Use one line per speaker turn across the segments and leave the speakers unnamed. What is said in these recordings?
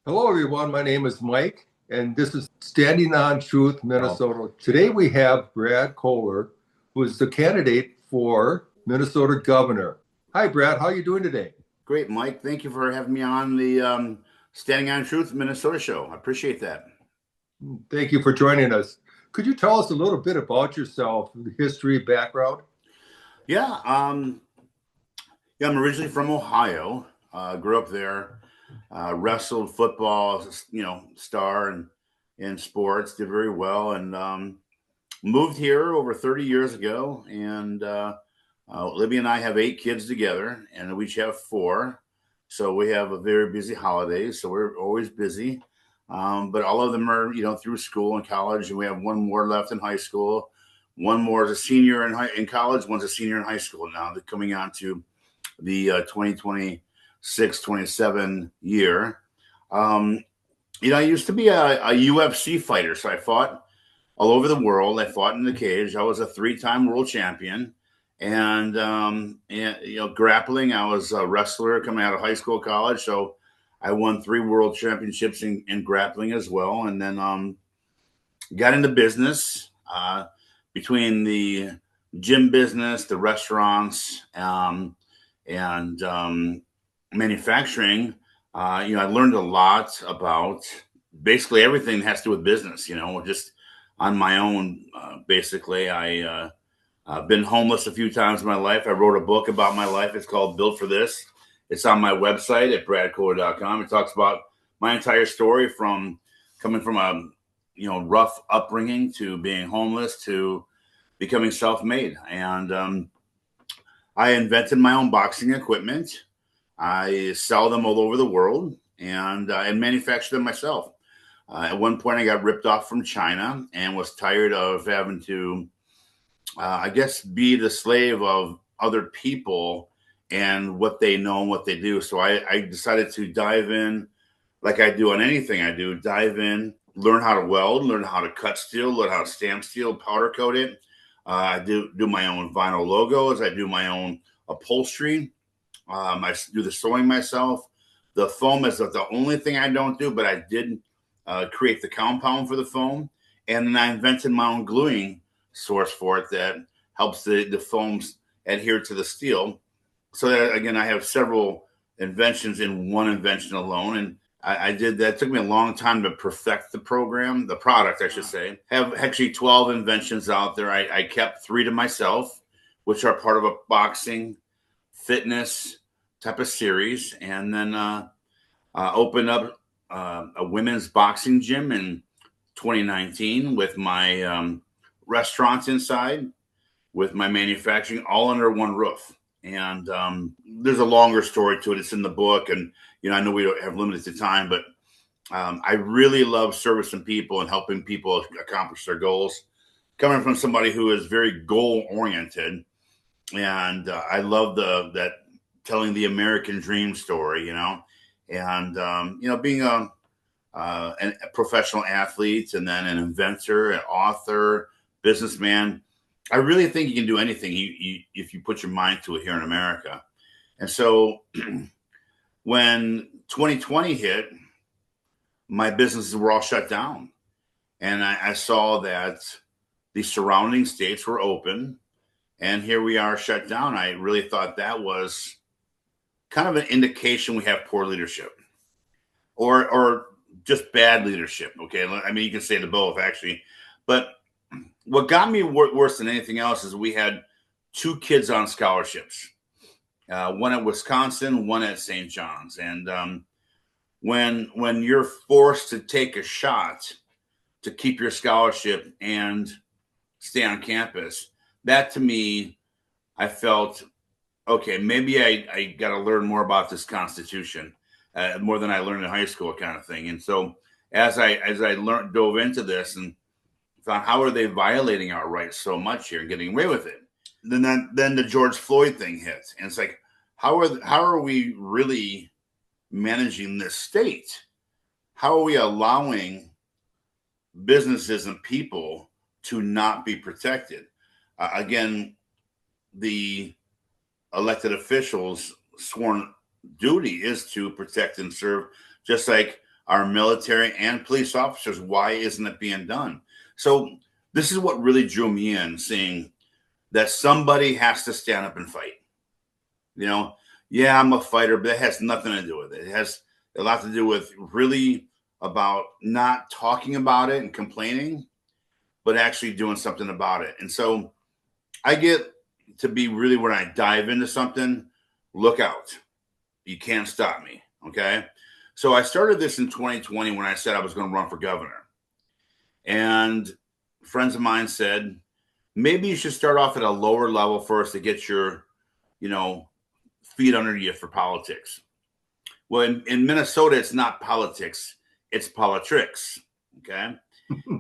Hello, everyone. My name is Mike, and this is Standing on Truth, Minnesota. Today we have Brad Koehler, who is the candidate for Minnesota governor. Hi, Brad. How are you doing today?
Great, Mike. Thank you for having me on the Standing on Truth Minnesota show. I appreciate that.
Thank you for joining us. Could you tell us a little bit about yourself, history, background?
Yeah, I'm originally from Ohio. Grew up there. Wrestled football, star and in sports. Did very well, and moved here over 30 years ago. And Libby and I have 8 kids together, and we each have 4. So we have a very busy holidays. So we're always busy. But all of them are, through school and college, and we have one more left in high school. One more is a senior in college. One's a senior in high school now. They're coming on to the 2026-27 year. I used to be a UFC fighter, so I fought all over the world. I fought in the cage. I was a 3-time world champion. And grappling, I was a wrestler coming out of high school, college. So I won 3 world championships in grappling as well. And then got into business between the gym business, the restaurants, and manufacturing. I learned a lot about basically everything that has to do with business, just on my own. Basically, I've been homeless a few times in my life. I wrote a book about my life. It's called Built for This. It's on my website at bradkoehler.com. It talks about my entire story from coming from a rough upbringing to being homeless to becoming self-made. And I invented my own boxing equipment. I sell them all over the world and manufacture them myself. At one point, I got ripped off from China and was tired of having to be the slave of other people and what they know and what they do. So I decided to dive in like I do on anything I do, dive in, learn how to weld, learn how to cut steel, learn how to stamp steel, powder coat it. I do my own vinyl logos. I do my own upholstery. I do the sewing myself. The foam is the only thing I don't do, but I did create the compound for the foam. And then I invented my own gluing source for it that helps the foams adhere to the steel. So that, again, I have several inventions in one invention alone. And I did that. It took me a long time to perfect the product, I should say. I have actually 12 inventions out there. I kept 3 to myself, which are part of a boxing, fitness type of series. And then opened up a women's boxing gym in 2019 with my restaurants inside, with my manufacturing, all under one roof. And there's a longer story to it. It's in the book. And, I know we don't have limited time, but I really love servicing people and helping people accomplish their goals. Coming from somebody who is very goal oriented. And I love that telling the American dream story, and, being a professional athlete and then an inventor, an author, businessman. I really think you can do anything if you put your mind to it here in America. And so when 2020 hit, my businesses were all shut down. And I saw that the surrounding states were open and here we are shut down. I really thought that was kind of an indication we have poor leadership or just bad leadership. Okay. I mean, you can say to both actually, but what got me worse than anything else is we had 2 kids on scholarships, one at Wisconsin, one at St. John's. And when you're forced to take a shot to keep your scholarship and stay on campus, that to me, I felt, okay, maybe I got to learn more about this Constitution, more than I learned in high school kind of thing. And so as I dove into this and found how are they violating our rights so much here and getting away with it. Then the George Floyd thing hits, and it's like, how are we really managing this state? How are we allowing businesses and people to not be protected? Again, the elected officials' sworn duty is to protect and serve, just like our military and police officers. Why isn't it being done? So this is what really drew me in, seeing that somebody has to stand up and fight. You know, yeah, I'm a fighter, but it has nothing to do with it. It has a lot to do with really about not talking about it and complaining, but actually doing something about it. And so I get to be really, when I dive into something, look out. You can't stop me. Okay. So I started this in 2020 when I said I was going to run for governor. And friends of mine said, maybe you should start off at a lower level first to get your, feet under you for politics. Well, in Minnesota, it's not politics, it's politics. Okay.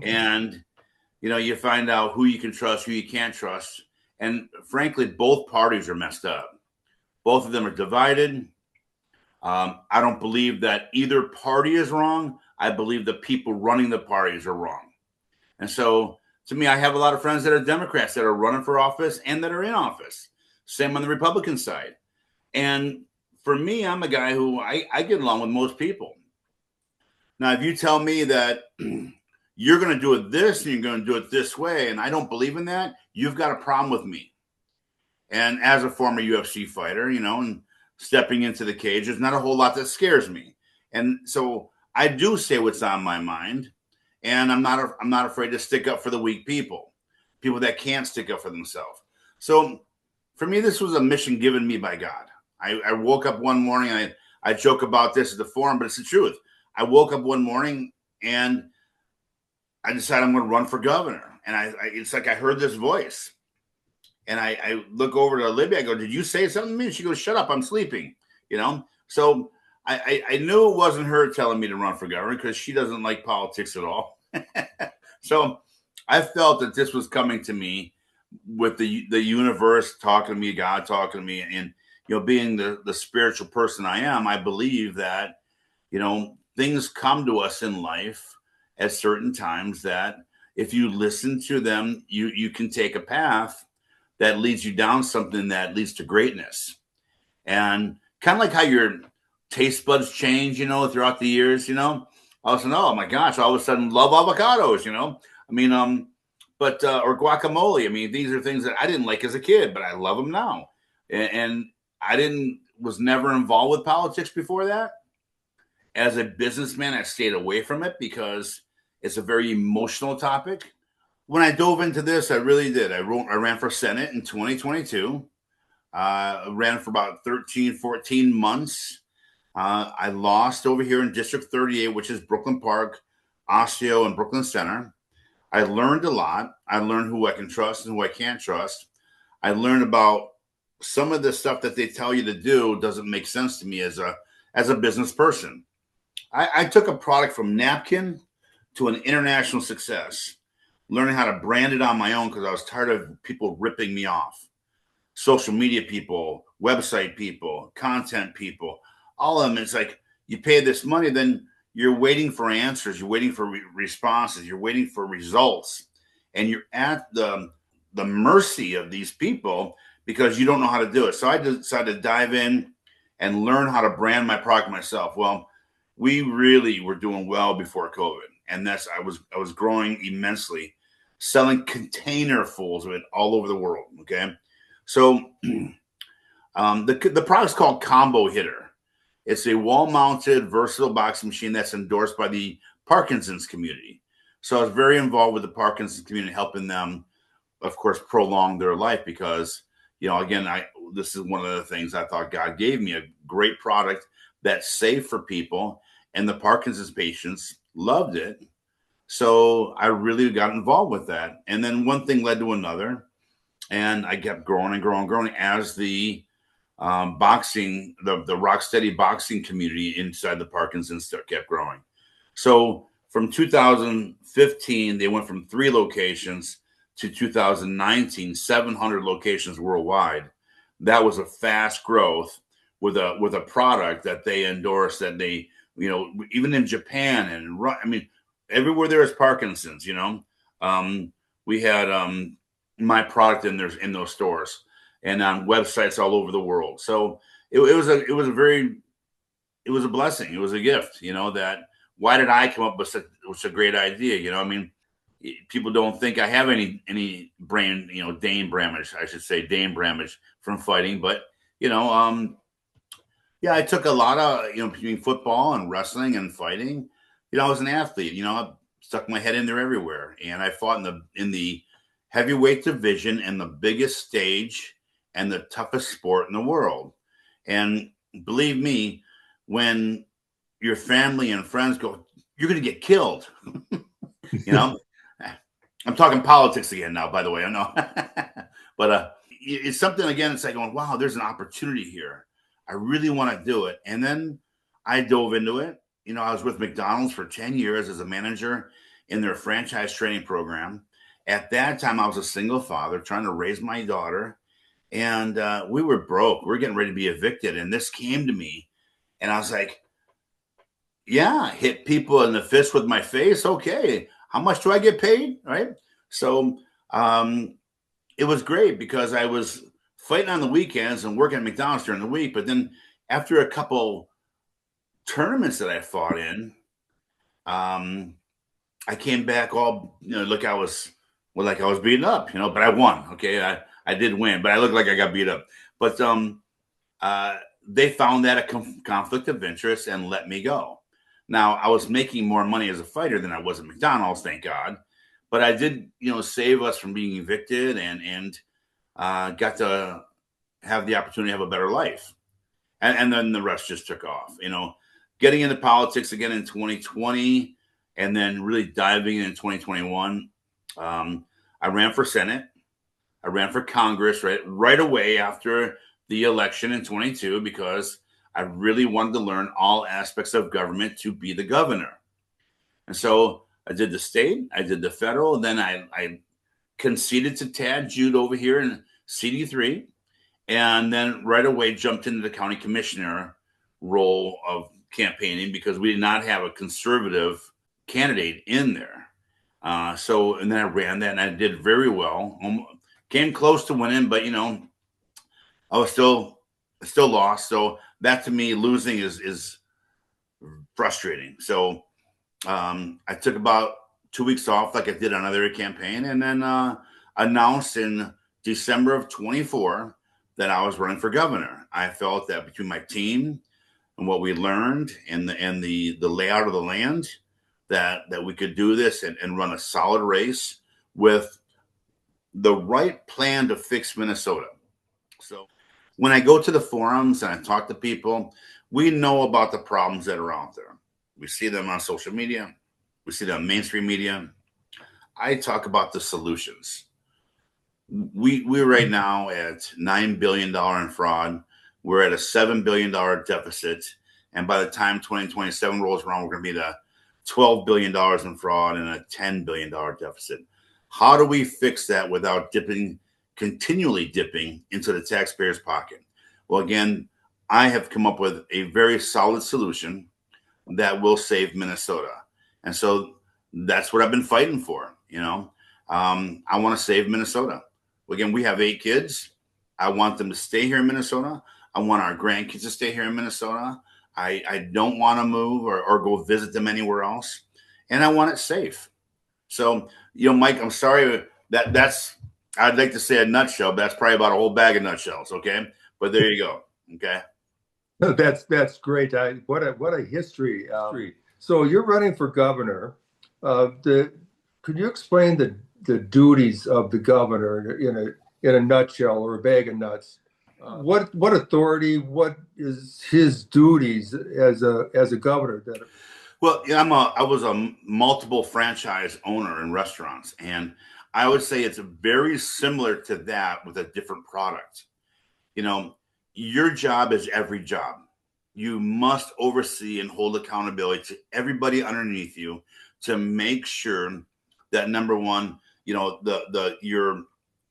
And, you find out who you can trust, who you can't trust. And frankly, both parties are messed up. Both of them are divided. I don't believe that either party is wrong. I believe the people running the parties are wrong. And so to me, I have a lot of friends that are Democrats that are running for office and that are in office. Same on the Republican side. And for me, I'm a guy who I get along with most people. Now, if you tell me that you're going to do it this and you're going to do it this way, and I don't believe in that, you've got a problem with me. And as a former UFC fighter, and stepping into the cage, there's not a whole lot that scares me. And so I do say what's on my mind, and I'm not afraid to stick up for the weak people that can't stick up for themselves. So for me, this was a mission given me by God. I woke up one morning, I joke about this at the forum, but it's the truth. I woke up one morning and I decided I'm going to run for governor. And it's like I heard this voice. And I look over to Libby. I go, "Did you say something to me?" And she goes, "Shut up, I'm sleeping." So I knew it wasn't her telling me to run for governor, because she doesn't like politics at all. So I felt that this was coming to me with the universe talking to me, God talking to me, and being the spiritual person I am. I believe that things come to us in life at certain times that if you listen to them, you can take a path that leads you down something that leads to greatness. And kind of like how your taste buds change, throughout the years, all of a sudden, oh my gosh, all of a sudden love avocados, or guacamole. I mean, these are things that I didn't like as a kid, but I love them now. And I was never involved with politics before that. As a businessman, I stayed away from it because it's a very emotional topic. When I dove into this, I really did. I ran for Senate in 2022. Ran for about 13, 14 months. I lost over here in District 38, which is Brooklyn Park, Osseo, and Brooklyn Center. I learned a lot. I learned who I can trust and who I can't trust. I learned about some of the stuff that they tell you to do doesn't make sense to me as a business person. I took a product from napkin to an international success, learning how to brand it on my own because I was tired of people ripping me off. Social media people, website people, content people, all of them. It's like you pay this money, then you're waiting for answers, you're waiting for responses, you're waiting for results, and you're at the mercy of these people because you don't know how to do it. So I decided to dive in and learn how to brand my product myself. Well, we really were doing well before COVID, and I was growing immensely, selling containerfuls of it all over the world. Okay, so the product's called Combo Hitter. It's a wall-mounted, versatile boxing machine that's endorsed by the Parkinson's community. So I was very involved with the Parkinson's community, helping them, of course, prolong their life because, again, this is one of the things I thought God gave me, a great product that's safe for people, and the Parkinson's patients loved it. So I really got involved with that. And then one thing led to another, and I kept growing and growing and growing as the boxing, the Rocksteady boxing community inside the Parkinson's kept growing. So from 2015, they went from 3 locations to 2019, 700 locations worldwide. That was a fast growth with a product that they endorsed, that they, even in Japan and everywhere there is Parkinson's, we had my product in those stores and on websites all over the world. So it was a blessing. It was a gift, that why did I come up with such a great idea? You know, I mean, people don't think I have any brain, you know, Dane Bramage, I should say Dane Bramage from fighting, but you know, yeah, I took a lot of, you know, between football and wrestling and fighting. You know, I was an athlete. You know, I stuck my head in there everywhere, and I fought in the heavyweight division and the biggest stage and the toughest sport in the world. And believe me, when your family and friends go, "You're going to get killed," you know. I'm talking politics again now, by the way. I know, but it's something again. It's like going, "Wow, there's an opportunity here. I really want to do it." And then I dove into it. You know, I was with McDonald's for 10 years as a manager in their franchise training program. At that time, I was a single father trying to raise my daughter, and we were broke. We were getting ready to be evicted, and this came to me, and I was like, "Yeah, hit people in the fist with my face. Okay, how much do I get paid?" Right? So it was great because I was fighting on the weekends and working at McDonald's during the week. But then after a couple tournaments that I fought in, I came back all, you know, like I was beaten up, you know, but I won. Okay, I did win, but I looked like I got beat up. But they found that a conflict of interest and let me go. Now I was making more money as a fighter than I was at McDonald's, thank God. But I did, you know, save us from being evicted and got to have the opportunity to have a better life. And then the rest just took off, you know, getting into politics again in 2020 and then really diving in 2021. I ran for Senate. I ran for Congress right away after the election in 22 because I really wanted to learn all aspects of government to be the governor. And so I did the state, I did the federal, and then I conceded to Tad Jude over here in CD3, and then right away jumped into the county commissioner role of campaigning because we did not have a conservative candidate in there. And then I ran that, and I did very well. Came close to winning, but you know, I was still lost. So that to me, losing is frustrating. So I took about 2 weeks off, like I did on other campaign, and then announced in December of 24 that I was running for governor. I felt that between my team and what we learned and the layout of the land, that we could do this and run a solid race with the right plan to fix Minnesota. So when I go to the forums and I talk to people, we know about the problems that are out there. We see them on social media. We see them on mainstream media. I talk about the solutions. We're right now at $9 billion in fraud. We're at a $7 billion deficit. And by the time 2027 rolls around, we're going to be at $12 billion in fraud and a $10 billion deficit. How do we fix that without continually dipping into the taxpayer's pocket? Well, again, I have come up with a very solid solution that will save Minnesota. And so that's what I've been fighting for. You know, I want to save Minnesota. Again, we have 8 kids. I want them to stay here in Minnesota. I want our grandkids to stay here in Minnesota. I don't want to move or go visit them anywhere else. And I want it safe. So, you know, Mike, I'm sorry that's, I'd like to say a nutshell, but that's probably about a whole bag of nutshells. Okay. But there you go. Okay.
That's great. What a history. So you're running for governor. Could you explain the duties of the governor in a nutshell or a bag of nuts? What authority? What is his duties as a governor?
Well, yeah, I was a multiple franchise owner in restaurants, and I would say it's very similar to that with a different product. You know, your job is every job. You must oversee and hold accountability to everybody underneath you to make sure that number one, you know, you're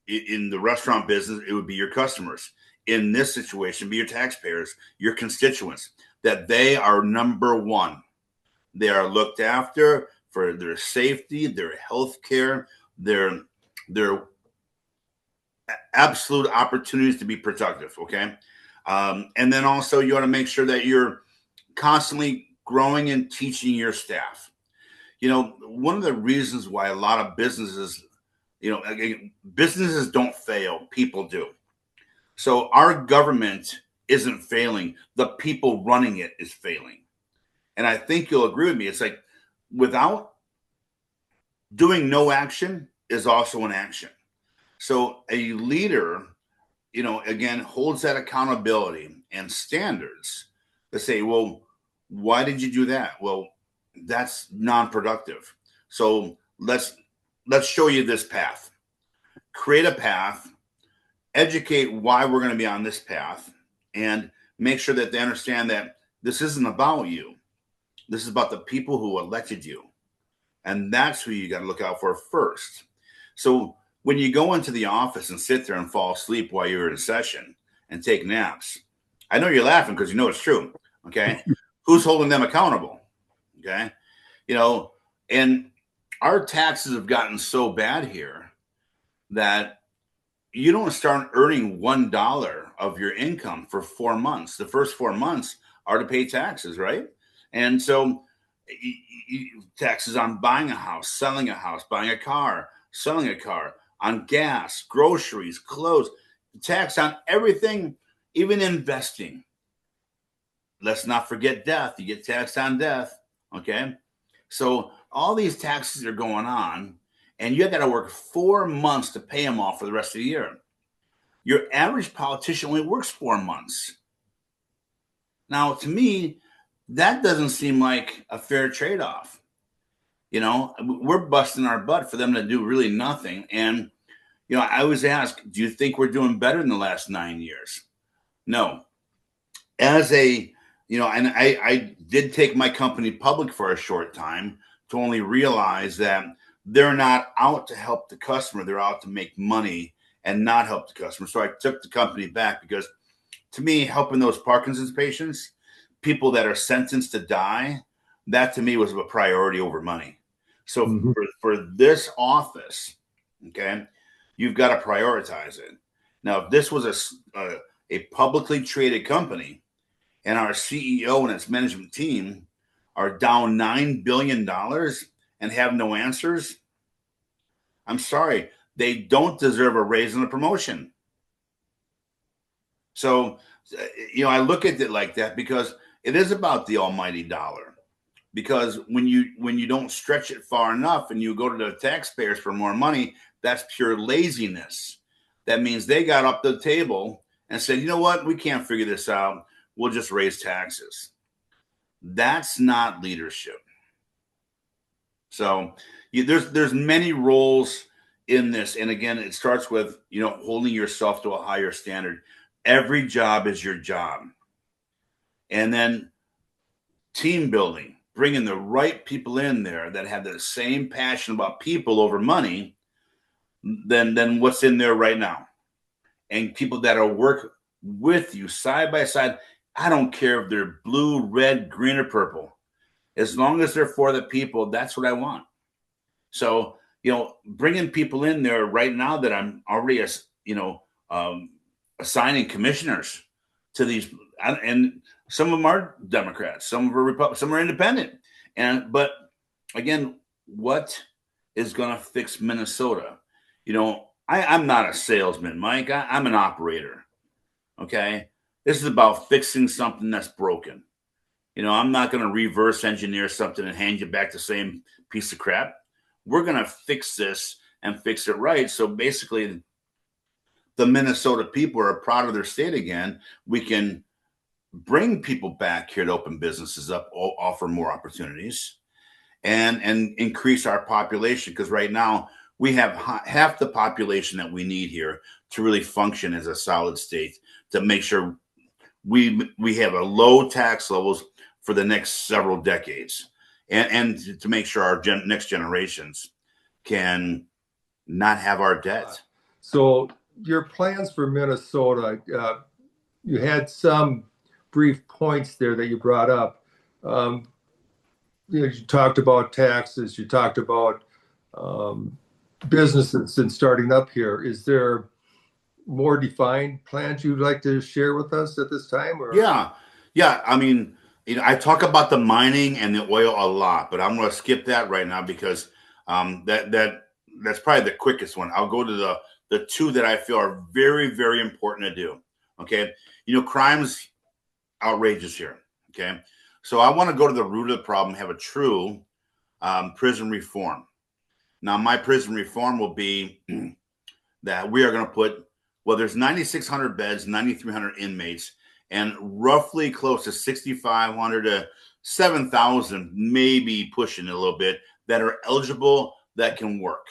in the restaurant business, it would be your customers. In this situation, be your taxpayers, your constituents, that they are number one. They are looked after for their safety, their health care, their absolute opportunities to be productive. Okay. And then also you want to make sure that you're constantly growing and teaching your staff. One of the reasons why a lot of businesses, businesses don't fail, people do. So our government isn't failing. The people running it is failing. And I think you'll agree with me. It's like without doing no action is also an action. So a leader, again, holds that accountability and standards to say, well, why did you do that? Well, that's non-productive. So let's show you this path. Create a path, educate why we're going to be on this path, and make sure that they understand that this isn't about you. This is about the people who elected you. And that's who you got to look out for first. So when you go into the office and sit there and fall asleep while you're in session and take naps, I know you're laughing because you know it's true. Okay. Who's holding them accountable? Okay. And our taxes have gotten so bad here that you don't start earning $1 of your income for 4 months. The first 4 months are to pay taxes, right? And so taxes on buying a house, selling a house, buying a car, selling a car, on gas, groceries, clothes, tax on everything, even investing. Let's not forget death. You get taxed on death. Okay. So all these taxes are going on, and you got to work 4 months to pay them off for the rest of the year. Your average politician only works 4 months. Now, to me, that doesn't seem like a fair trade-off. We're busting our butt for them to do really nothing. And, I always ask, do you think we're doing better in the last 9 years? No. As and I did take my company public for a short time to only realize that they're not out to help the customer. They're out to make money and not help the customer. So I took the company back because, to me, helping those Parkinson's patients, people that are sentenced to die, that to me was a priority over money. So for this office, okay, you've got to prioritize it. Now, if this was a publicly traded company and our CEO and its management team are down $9 billion and have no answers, I'm sorry, they don't deserve a raise and a promotion. So, I look at it like that because it is about the almighty dollar. Because when you don't stretch it far enough and you go to the taxpayers for more money, that's pure laziness. That means they got up the table and said, you know what, we can't figure this out. We'll just raise taxes. That's not leadership. So there's many roles in this. And again, it starts with, holding yourself to a higher standard. Every job is your job. And then team building, bringing the right people in there that have the same passion about people over money than what's in there right now. And people that will work with you side by side. I don't care if they're blue, red, green, or purple. As long as they're for the people, that's what I want. So, bringing people in there right now that I'm already, assigning commissioners to these, and some of them are Democrats, some are Republicans, some are independent. But again, what is going to fix Minnesota? I'm not a salesman, Mike. I'm an operator. Okay. This is about fixing something that's broken. I'm not going to reverse engineer something and hand you back the same piece of crap. We're going to fix this and fix it right. So basically, the Minnesota people are proud of their state again. We can bring people back here to open businesses up, offer more opportunities, and increase our population. Because right now we have half the population that we need here to really function as a solid state, to make sure we have a low tax levels for the next several decades, and to make sure our next generations can not have our debt.
So your plans for Minnesota, you had some brief points there that you brought up. You talked about taxes, you talked about businesses and starting up here. Is there more defined plans you'd like to share with us at this time? Or?
Yeah. I mean, I talk about the mining and the oil a lot, but I'm going to skip that right now because that's probably the quickest one. I'll go to the two that I feel are very, very important to do. Okay, crime's outrageous here. Okay, so I want to go to the root of the problem, have a true prison reform. Now, my prison reform will be that we are going to put, well, there's 9,600 beds, 9,300 inmates, and roughly close to 6,500 to 7,000, maybe pushing it a little bit, that are eligible, that can work.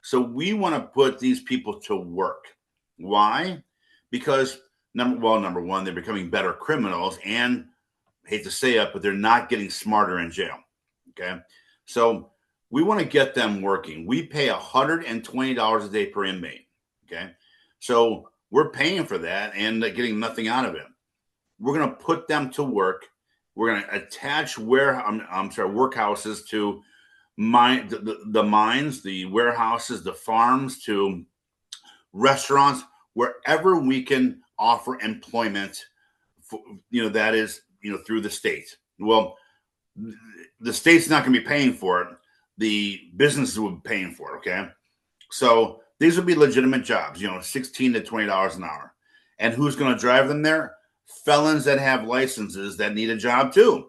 So we want to put these people to work. Why? Because number one, they're becoming better criminals, and I hate to say it, but they're not getting smarter in jail. Okay. So we want to get them working. We pay $120 a day per inmate. Okay. So we're paying for that and getting nothing out of it. We're going to put them to work. We're going to attach workhouses to the mines, the warehouses, the farms, to restaurants, wherever we can offer employment for, that is, through the state. Well, the state's not going to be paying for it. The businesses will be paying for it. Okay. So these would be legitimate jobs, $16 to $20 an hour. And who's going to drive them there? Felons that have licenses that need a job too.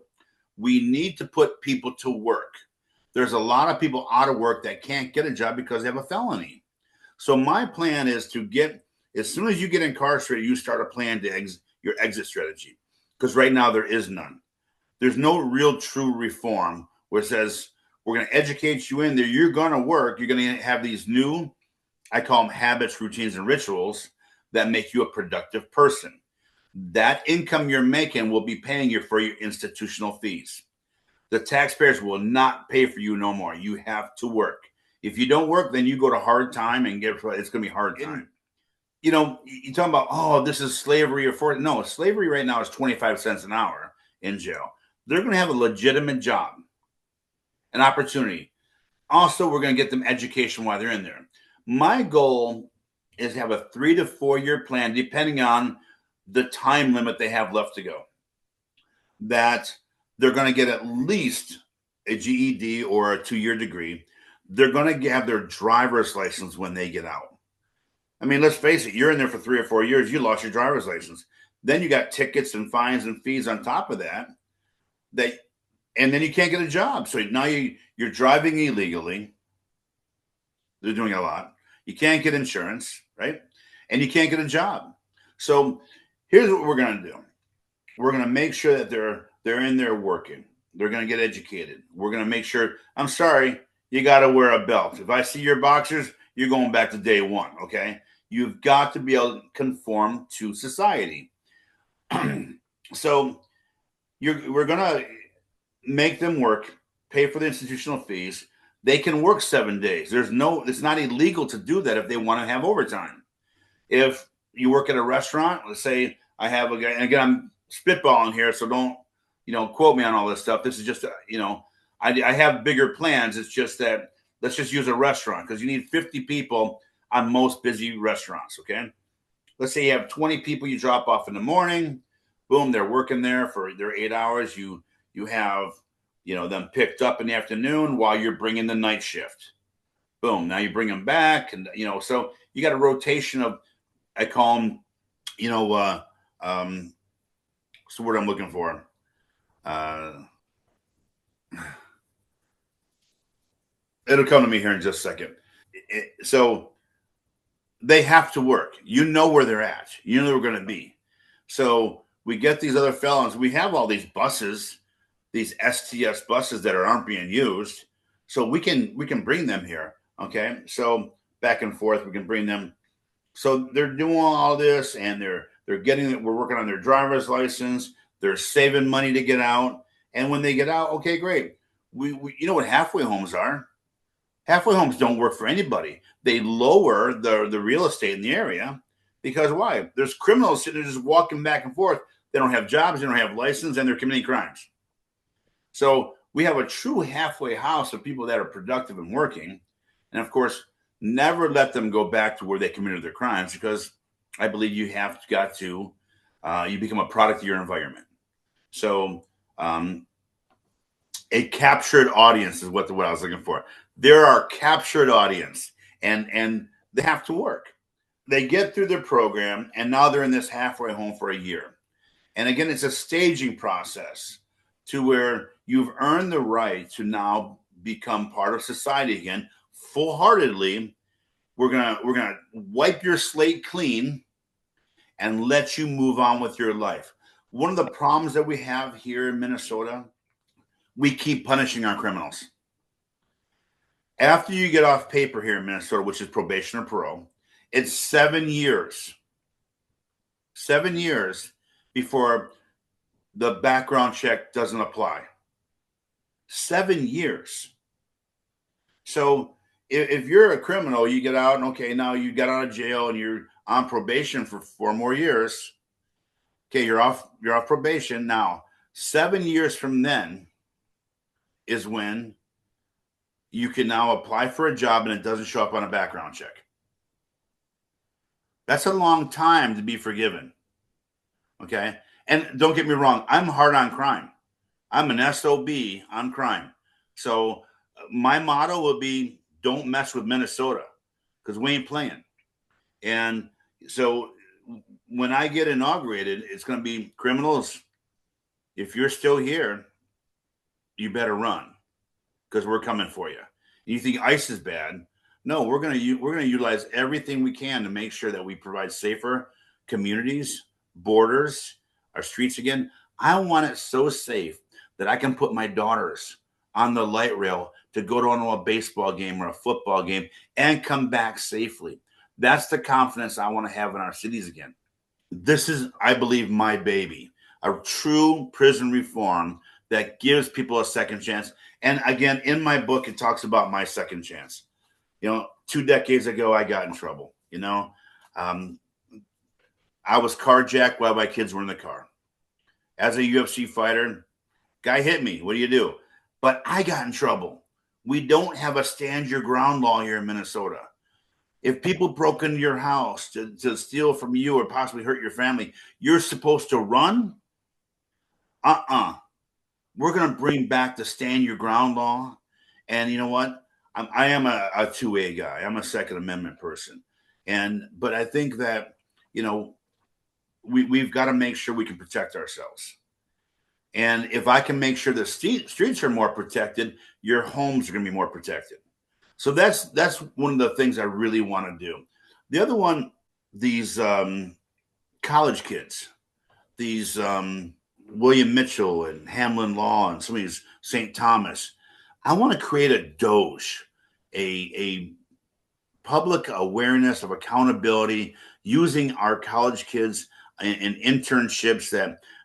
We need to put people to work. There's a lot of people out of work that can't get a job because they have a felony. So my plan is to get, as soon as you get incarcerated, you start a plan to your exit strategy. Because right now there is none. There's no real true reform where it says, we're going to educate you in there. You're going to work. You're going to have these new, I call them habits, routines, and rituals that make you a productive person. That income you're making will be paying you for your institutional fees. The taxpayers will not pay for you no more. You have to work. If you don't work, then you go to hard time and it's going to be hard time. You talk about, oh, this is slavery or forced. No, slavery right now is 25 cents an hour in jail. They're going to have a legitimate job, an opportunity. Also, we're going to get them education while they're in there. My goal is to have a 3 to 4 year plan, depending on the time limit they have left to go, that they're going to get at least a GED or a 2-year degree. They're going to have their driver's license when they get out. I mean, let's face it, you're in there for 3 or 4 years, you lost your driver's license. Then you got tickets and fines and fees on top of that, and then you can't get a job. So now you're driving illegally. They're doing a lot. You can't get insurance, right? And you can't get a job. So here's what we're going to do. We're going to make sure that they're in there working. They're going to get educated. We're going to make sure, I'm sorry, you got to wear a belt. If I see your boxers, you're going back to day one, okay? You've got to be able to conform to society. So we're going to make them work, pay for the institutional fees. They can work 7 days. It's not illegal to do that if they want to have overtime. If you work at a restaurant, let's say I have a guy, and again, I'm spitballing here, so don't, quote me on all this stuff. This is just, I have bigger plans. It's just that let's just use a restaurant because you need 50 people on most busy restaurants. Okay. Let's say you have 20 people you drop off in the morning. Boom. They're working there for their 8 hours. You have, them picked up in the afternoon while you're bringing the night shift. Boom. Now you bring them back. And, so you got a rotation of, I call them, what's the word I'm looking for? It'll come to me here in just a second. So they have to work. You know where they're at. You know where they're going to be. So we get these other felons. We have all these buses, these STS buses that aren't being used. So we can bring them here. Okay. So back and forth, we can bring them. So they're doing all this, and they're getting it. We're working on their driver's license. They're saving money to get out. And when they get out, okay, great. We what halfway homes are. Halfway homes don't work for anybody. They lower the real estate in the area because why? There's criminals sitting there just walking back and forth. They don't have jobs, they don't have license, and they're committing crimes. So we have a true halfway house of people that are productive and working. And of course, never let them go back to where they committed their crimes, because I believe you have got to, you become a product of your environment. So A captured audience is what I was looking for. There are captured audience, and they have to work. They get through their program, and now they're in this halfway home for a year. And again, it's a staging process to where you've earned the right to now become part of society again, full-heartedly. We're gonna wipe your slate clean and let you move on with your life. One of the problems that we have here in Minnesota, we keep punishing our criminals. After you get off paper here in Minnesota, which is probation or parole, it's 7 years. 7 years before the background check doesn't apply. 7 years. So if you're a criminal, you get out and okay, now you got out of jail and you're on probation for 4 more years. Okay, you're off probation. Now, 7 years from then is when you can now apply for a job and it doesn't show up on a background check. That's a long time to be forgiven. Okay. And don't get me wrong, I'm hard on crime. I'm an SOB on crime. So my motto will be don't mess with Minnesota because we ain't playing. And so when I get inaugurated, it's going to be criminals. If you're still here, you better run because we're coming for you. And you think ICE is bad? No, we're going to utilize everything we can to make sure that we provide safer communities, borders, our streets again. I want it so safe that I can put my daughters on the light rail to go to a baseball game or a football game and come back safely. That's the confidence I want to have in our cities again. This is, I believe, my baby, a true prison reform that gives people a second chance. And again, in my book, it talks about my second chance. 2 decades ago, I got in trouble. I was carjacked while my kids were in the car. As a UFC fighter, guy hit me. What do you do? But I got in trouble. We don't have a stand your ground law here in Minnesota. If people broke into your house to steal from you or possibly hurt your family, you're supposed to run? We're going to bring back the stand your ground law. And you know what? I am a 2A guy. I'm a Second Amendment person. But I think that, we've got to make sure we can protect ourselves. And if I can make sure the streets are more protected, your homes are going to be more protected. So that's one of the things I really want to do. The other one, these college kids, these William Mitchell and Hamlin Law and some of these St. Thomas, I want to create a DOJ, a public awareness of accountability using our college kids in internships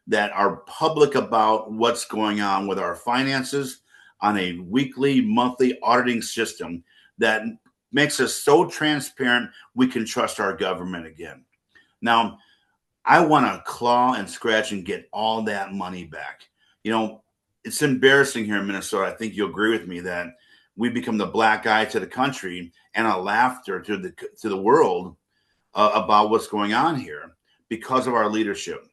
that are public about what's going on with our finances on a weekly, monthly auditing system that makes us so transparent we can trust our government again. Now, I want to claw and scratch and get all that money back. It's embarrassing here in Minnesota. I think you'll agree with me that we become the black eye to the country and a laughter to the world about what's going on here because of our leadership.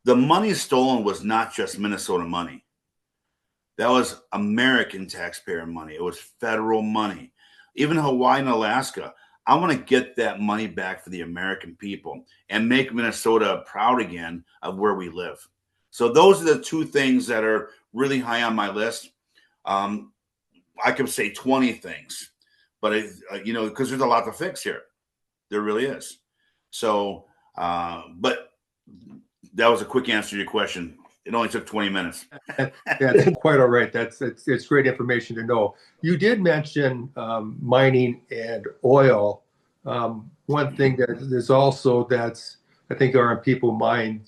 The money stolen was not just Minnesota money. That was American taxpayer money. It was federal money. Even Hawaii and Alaska, I want to get that money back for the American people and make Minnesota proud again of where we live. So those are the two things that are really high on my list. I could say 20 things, but because there's a lot to fix here. There really is. So, but that was a quick answer to your question. It only took 20 minutes.
Yeah, that's quite all right. It's great information to know. You did mention mining and oil. One thing that is also that's I think are on people's mind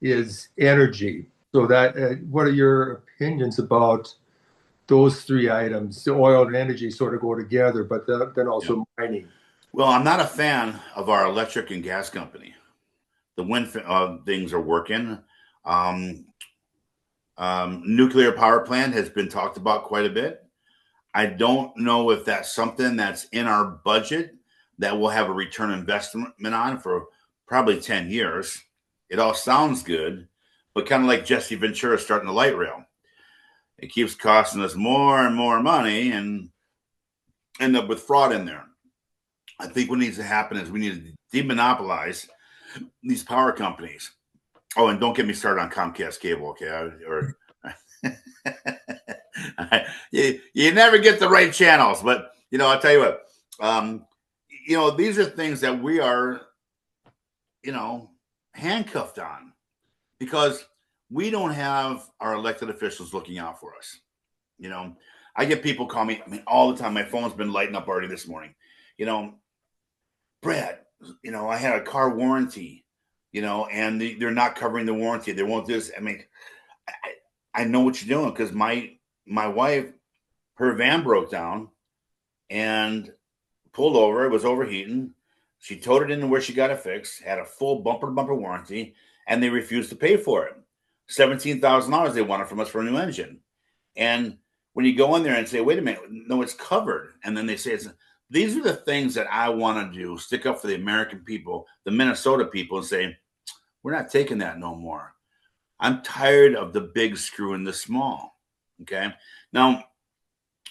is energy. So that what are your opinions about those three items? The oil and energy sort of go together, but then also mining.
Well, I'm not a fan of our electric and gas company. The wind things are working. Nuclear power plant has been talked about quite a bit. I don't know if that's something that's in our budget that we'll have a return investment on for probably 10 years. It all sounds good, but kind of like Jesse Ventura starting the light rail. It keeps costing us more and more money and end up with fraud in there. I think what needs to happen is we need to demonopolize these power companies. Oh, and don't get me started on Comcast cable, okay? You never get the right channels, but I'll tell you what. These are things that we are, handcuffed on because we don't have our elected officials looking out for us. I get people call me, all the time. My phone's been lighting up already this morning. Brad, I had a car warranty, and they're not covering the warranty. They won't do this. I know what you're doing because my wife, her van broke down and pulled over. It was overheating. She towed it into where she got it fixed, had a full bumper-to-bumper warranty, and they refused to pay for it. $17,000 they wanted from us for a new engine. And when you go in there and say, wait a minute, no, it's covered. And then they say, these are the things that I want to do, stick up for the American people, the Minnesota people, and say, we're not taking that no more. I'm tired of the big screwing the small. Okay. Now,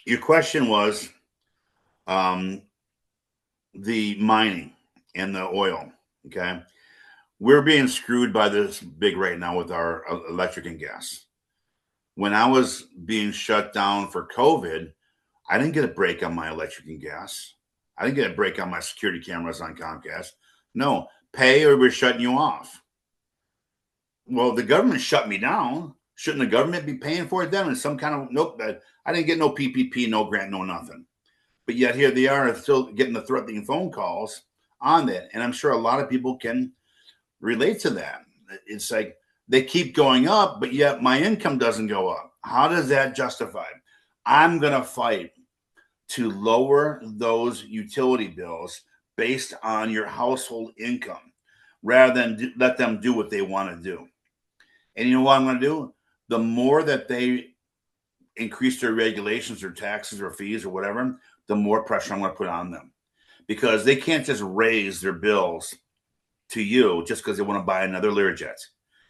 your question was the mining and the oil. Okay. We're being screwed by this big right now with our electric and gas. When I was being shut down for COVID, I didn't get a break on my electric and gas. I didn't get a break on my security cameras on Comcast. No, pay or we're shutting you off. Well, the government shut me down. Shouldn't the government be paying for it then? And some kind of, nope, I didn't get no PPP, no grant, no nothing. But yet here they are still getting the threatening phone calls on that. And I'm sure a lot of people can relate to that. It's like they keep going up, but yet my income doesn't go up. How does that justify? I'm going to fight to lower those utility bills based on your household income rather than let them do what they want to do. And you know what I'm going to do? The more that they increase their regulations or taxes or fees or whatever, the more pressure I'm going to put on them because they can't just raise their bills to you just because they want to buy another Learjet.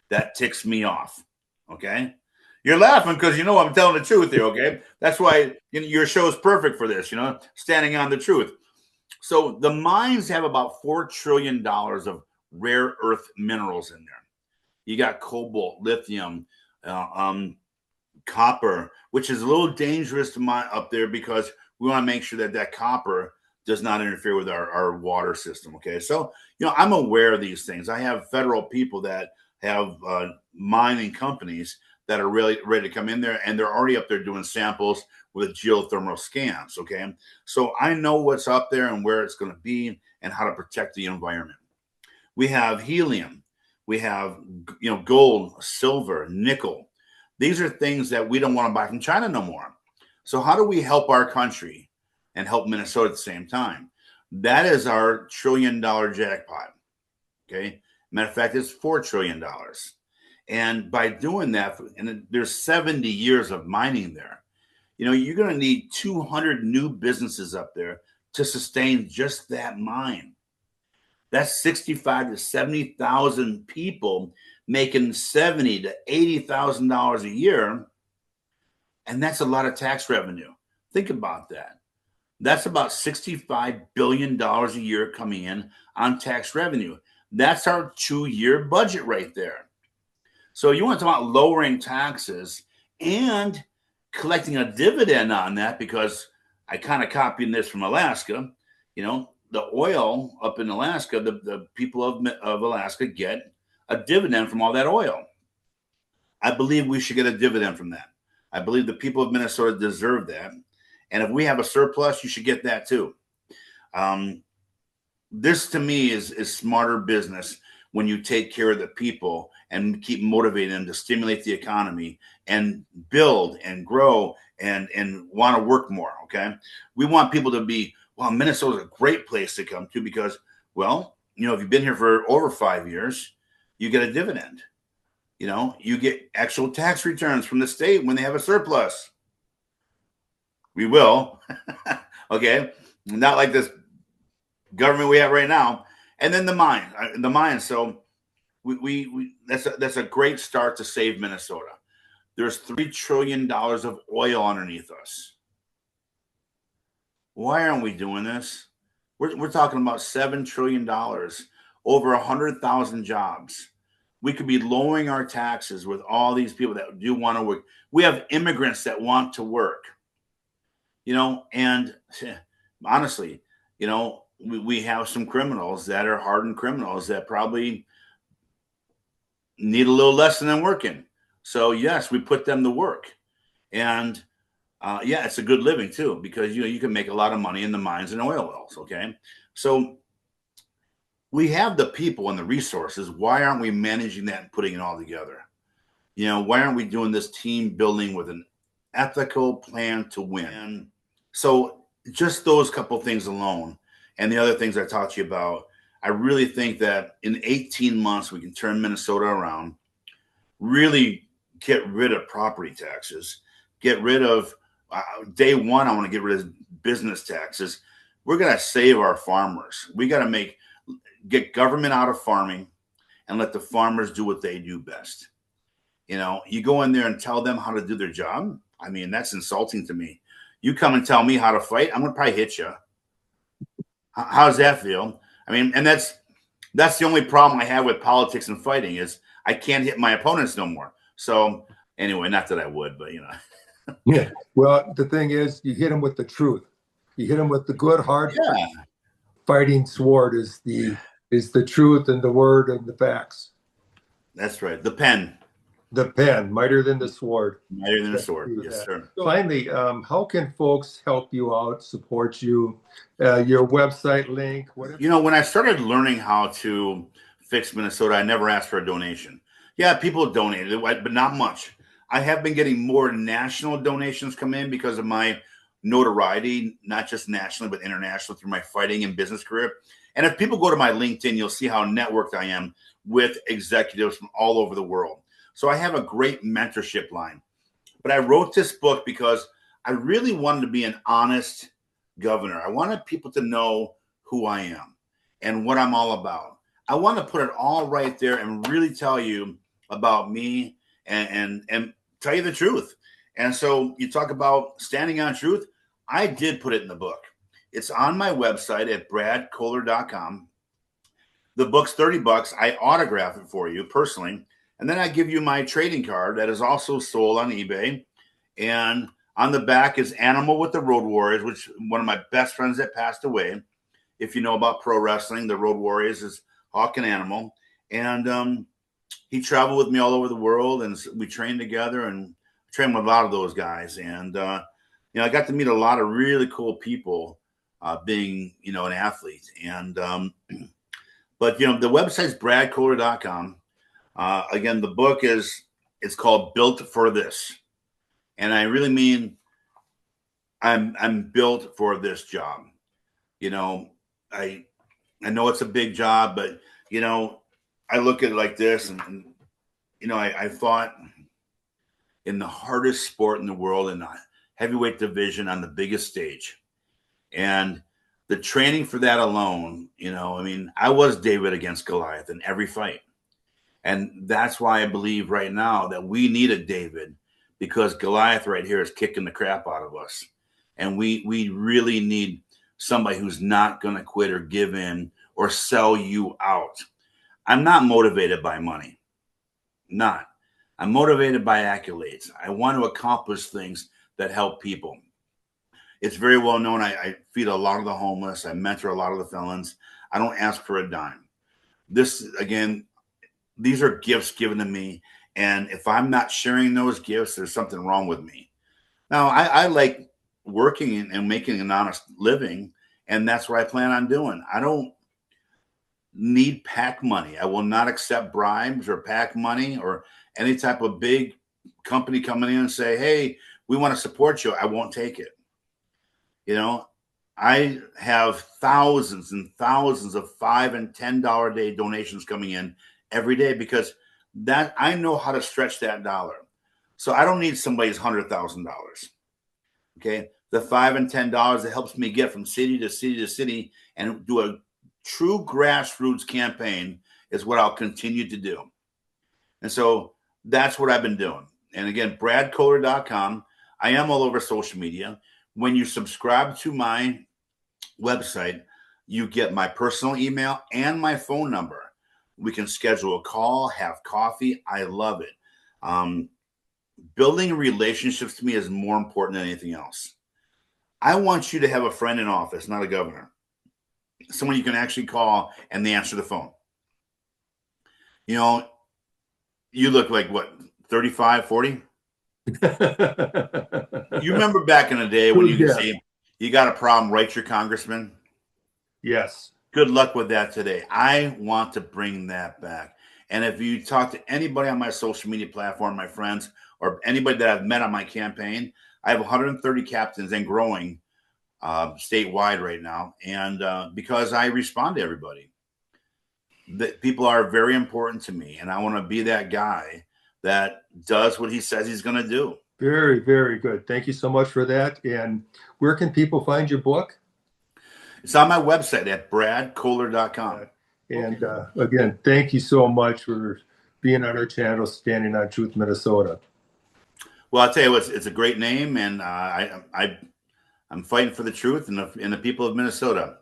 That ticks me off. Okay. You're laughing because I'm telling the truth here. Okay. That's why your show is perfect for this, standing on the truth. So the mines have about $4 trillion of rare earth minerals in there. You got cobalt, lithium, copper, which is a little dangerous to mine up there because we want to make sure that copper does not interfere with our water system. Okay. So, I'm aware of these things. I have federal people that have mining companies that are really ready to come in there and they're already up there doing samples with geothermal scans. Okay. So I know what's up there and where it's going to be and how to protect the environment. We have helium. We have, gold, silver, nickel. These are things that we don't want to buy from China no more. So how do we help our country and help Minnesota at the same time? That is our $1 trillion jackpot. Okay. Matter of fact, it's $4 trillion. And by doing that, and there's 70 years of mining there, you're going to need 200 new businesses up there to sustain just that mine. That's 65 to 70,000 people making $70,000 to $80,000 a year. And that's a lot of tax revenue. Think about that. That's about $65 billion a year coming in on tax revenue. That's our 2-year budget right there. So you want to talk about lowering taxes and collecting a dividend on that, because I kind of copied this from Alaska. The oil up in Alaska, the people of Alaska get a dividend from all that oil. I believe we should get a dividend from that. I believe the people of Minnesota deserve that. And if we have a surplus, you should get that too. This to me is smarter business when you take care of the people and keep motivating them to stimulate the economy and build and grow and want to work more. Okay. We want people to be, well, Minnesota's a great place to come to because, well, if you've been here for over 5 years, you get a dividend. You get actual tax returns from the state when they have a surplus. We will. Okay. Not like this government we have right now. And then the mine. So That's a great start to save Minnesota. There's $3 trillion of oil underneath us. Why aren't we doing this? We're talking about $7 trillion, over 100,000 jobs. We could be lowering our taxes with all these people that do want to work. We have immigrants that want to work, and honestly, we have some criminals that are hardened criminals that probably need a little lesson than working. So yes, we put them to work, and yeah, it's a good living too, because you can make a lot of money in the mines and oil wells. Okay, so we have the people and the resources. Why aren't we managing that and putting it all together? Why aren't we doing this team building with an ethical plan to win? And so just those couple things alone, and the other things I talked to you about, I really think that in 18 months, we can turn Minnesota around, really get rid of property taxes, get rid of day one. I want to get rid of business taxes. We're going to save our farmers. We got to get government out of farming and let the farmers do what they do best. You go in there and tell them how to do their job. I mean, that's insulting to me. You come and tell me how to fight, I'm going to probably hit you. How does that feel? I mean, and that's the only problem I have with politics and fighting is I can't hit my opponents no more. So anyway, not that I would, but
Yeah. Well, the thing is, you hit them with the truth. You hit them with the good, hard fighting sword is the truth and the word and the facts.
That's right. The pen.
The pen, mightier than the sword.
Mightier than the sword. Yes, sir.
So finally, how can folks help you out, support you? Your website link, whatever.
When I started learning how to fix Minnesota, I never asked for a donation. Yeah, people donated, but not much. I have been getting more national donations come in because of my notoriety, not just nationally, but internationally through my fighting and business career. And if people go to my LinkedIn, you'll see how networked I am with executives from all over the world. So I have a great mentorship line. But I wrote this book because I really wanted to be an honest governor. I wanted people to know who I am and what I'm all about. I want to put it all right there and really tell you about me and tell you the truth. And so you talk about standing on truth. I did put it in the book. It's on my website at bradkoehler.com. The book's $30. I autograph it for you personally. And then I give you my trading card that is also sold on eBay. And on the back is Animal with the Road Warriors, which one of my best friends that passed away. If you know about pro wrestling, the Road Warriors is Hawk and Animal. And he traveled with me all over the world, and we trained together and trained with a lot of those guys. And, I got to meet a lot of really cool people being, an athlete. And, but, the website's bradkoehler.com. Again, the book it's called Built for This. And I really mean I'm built for this job. I know it's a big job, but I look at it like this, and I fought in the hardest sport in the world in the heavyweight division on the biggest stage. And the training for that alone, I was David against Goliath in every fight. And that's why I believe right now that we need a David, because Goliath right here is kicking the crap out of us. And we really need somebody who's not going to quit or give in or sell you out. I'm not motivated by money. Not. I'm motivated by accolades. I want to accomplish things that help people. It's very well known. I feed a lot of the homeless. I mentor a lot of the felons. I don't ask for a dime. This, again, these are gifts given to me. And if I'm not sharing those gifts, there's something wrong with me. Now, I like working and making an honest living, and that's what I plan on doing. I don't need PAC money. I will not accept bribes or PAC money or any type of big company coming in and say, hey, we want to support you. I won't take it. I have thousands and thousands of $5 and $10 a day donations coming in every day, because that I know how to stretch that dollar. So I don't need somebody's $100,000. Okay. The $5 and $10 that helps me get from city to city to city and do a true grassroots campaign is what I'll continue to do. And so that's what I've been doing. And again, bradkoehler.com. I am all over social media. When you subscribe to my website, you get my personal email and my phone number. We can schedule a call, have coffee. I love it. Building relationships to me is more important than anything else. I want you to have a friend in office, not a governor. Someone you can actually call and they answer the phone. You know, you look like what, 35, 40? You remember back in the day when you could say, you got a problem, write your congressman?
Yes.
Good luck with that today. I want to bring that back. And if you talk to anybody on my social media platform, my friends, or anybody that I've met on my campaign, I have 130 captains and growing statewide right now. And because I respond to everybody, people are very important to me. And I want to be that guy that does what he says he's going to do.
Very, very good. Thank you so much for that. And where can people find your book?
It's on my website at bradkoehler.com.
And again, thank you so much for being on our channel, Standing on Truth, Minnesota.
Well, I'll tell you what, it's a great name, and I'm fighting for the truth and the people of Minnesota.